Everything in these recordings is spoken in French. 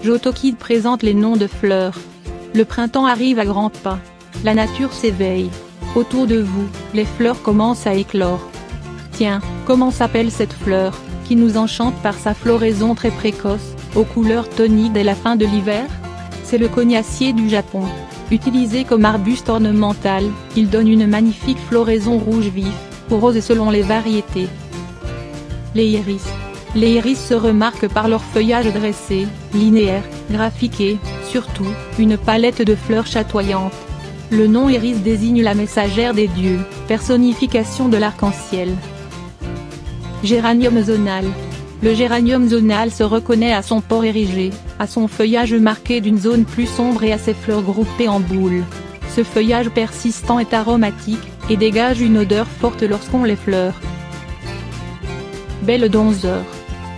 Jotokid présente les noms de fleurs. Le printemps arrive à grands pas. La nature s'éveille. Autour de vous, les fleurs commencent à éclore. Tiens, comment s'appelle cette fleur, qui nous enchante par sa floraison très précoce, aux couleurs toniques dès la fin de l'hiver? C'est le cognacier du Japon. Utilisé comme arbuste ornemental, il donne une magnifique floraison rouge vif, ou rose selon les variétés. Les iris. Les iris se remarquent par leur feuillage dressé, linéaire, graphique et, surtout, une palette de fleurs chatoyantes. Le nom iris désigne la messagère des dieux, personnification de l'arc-en-ciel. Géranium zonal. Le géranium zonal se reconnaît à son port érigé, à son feuillage marqué d'une zone plus sombre et à ses fleurs groupées en boules. Ce feuillage persistant est aromatique, et dégage une odeur forte lorsqu'on l'effleure. Belle donzeur.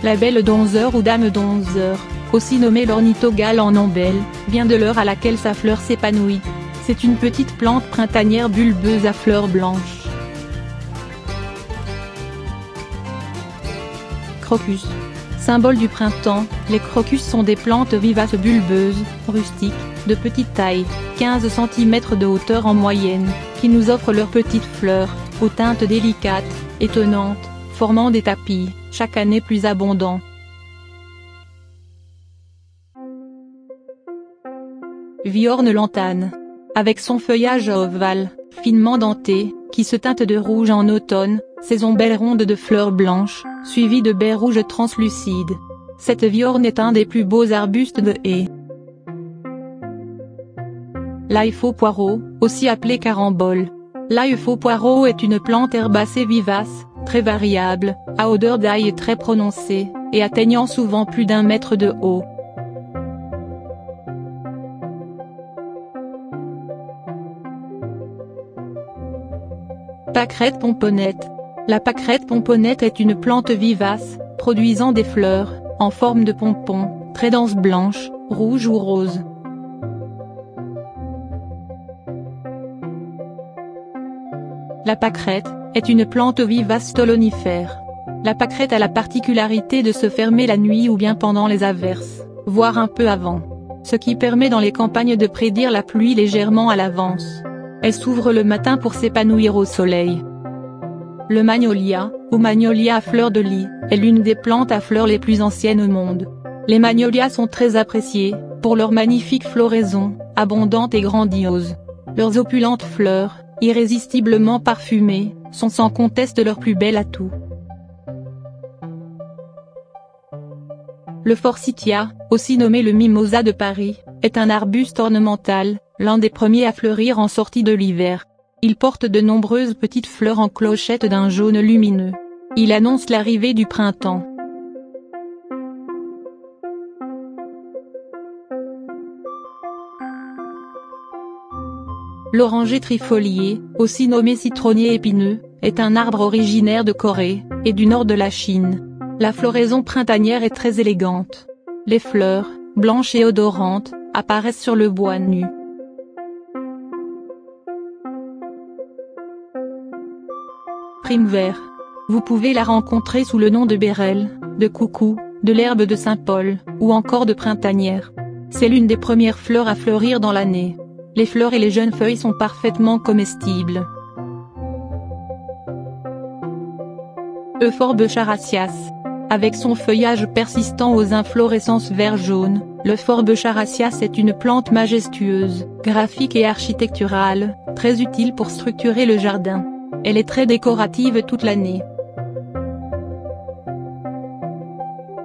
La belle donzeur ou dame donzeur, aussi nommée l'ornithogale en ombelle, vient de l'heure à laquelle sa fleur s'épanouit. C'est une petite plante printanière bulbeuse à fleurs blanches. Crocus. Symbole du printemps, les crocus sont des plantes vivaces bulbeuses, rustiques, de petite taille, 15 cm de hauteur en moyenne, qui nous offrent leurs petites fleurs, aux teintes délicates, étonnantes, formant des tapis, chaque année plus abondants. Viorne lantane. Avec son feuillage ovale, finement denté, qui se teinte de rouge en automne, ses ombelles rondes de fleurs blanches, suivies de baies rouges translucides. Cette viorne est un des plus beaux arbustes de haies. L'ail faux poireau, aussi appelé carambole. L'ail faux poireau est une plante herbacée vivace, très variable, à odeur d'ail très prononcée, et atteignant souvent plus d'1 mètre de haut. Pâquerette pomponnette. La pâquerette pomponnette est une plante vivace, produisant des fleurs, en forme de pompon, très denses blanches, rouges ou roses. La pâquerette est une plante vivace stolonifère. La pâquerette a la particularité de se fermer la nuit ou bien pendant les averses, voire un peu avant. Ce qui permet dans les campagnes de prédire la pluie légèrement à l'avance. Elle s'ouvre le matin pour s'épanouir au soleil. Le magnolia, ou magnolia à fleurs de lis, est l'une des plantes à fleurs les plus anciennes au monde. Les magnolias sont très appréciés, pour leur magnifique floraison, abondante et grandiose. Leurs opulentes fleurs, irrésistiblement parfumées, sont sans conteste leurs plus bel atout. Le forsythia, aussi nommé le mimosa de Paris, est un arbuste ornemental, l'un des premiers à fleurir en sortie de l'hiver. Il porte de nombreuses petites fleurs en clochette d'un jaune lumineux. Il annonce l'arrivée du printemps. L'oranger trifolié, aussi nommé citronnier épineux, est un arbre originaire de Corée, et du nord de la Chine. La floraison printanière est très élégante. Les fleurs, blanches et odorantes, apparaissent sur le bois nu. Prime vert. Vous pouvez la rencontrer sous le nom de bérelle, de coucou, de l'herbe de Saint-Paul, ou encore de printanière. C'est l'une des premières fleurs à fleurir dans l'année. Les fleurs et les jeunes feuilles sont parfaitement comestibles. Euphorbes characias. Avec son feuillage persistant aux inflorescences vert-jaune, l'Euphorbes characias est une plante majestueuse, graphique et architecturale, très utile pour structurer le jardin. Elle est très décorative toute l'année.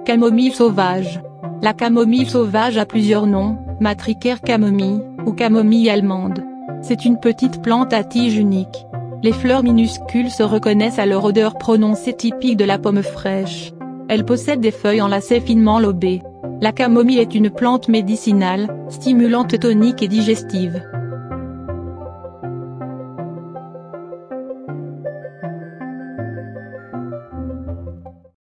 Camomille sauvage. La camomille sauvage a plusieurs noms, matricaire camomille, ou camomille allemande. C'est une petite plante à tige unique. Les fleurs minuscules se reconnaissent à leur odeur prononcée typique de la pomme fraîche. Elle possède des feuilles enlacées finement lobées. La camomille est une plante médicinale, stimulante tonique et digestive.